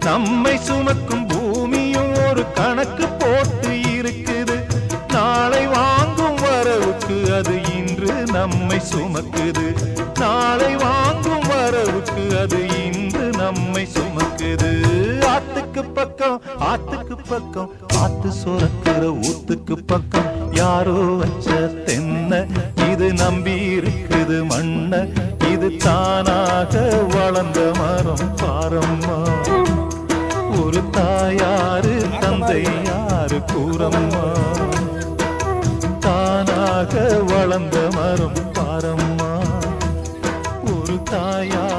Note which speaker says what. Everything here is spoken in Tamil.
Speaker 1: நம்மை சுமக்கும் பூமியும் ஒரு கணக்கு போட்டு இருக்குது. நாளை வாங்கும் வரவுக்கு அது இன்று நம்மை சுமக்குது. நாளை வாங்கும் வரவுக்கு அது இன்று நம்மை சுமக்குது. ஆத்துக்கு பக்கம் ஆத்துக்கு பக்கம் ஆத்து சுரக்கிற ஊத்துக்கு பக்கம் யாரோ வச்ச தென்ன இது நம்பி இருக்குது மண்ண. இது தானாக வளர்ந்த மரம் பாரம்மா. ஒரு தாயாரு தந்தை யாரு கூறம்மா. தானாக வளர்ந்த மரம் பாரம்மா. ஒரு தாயார்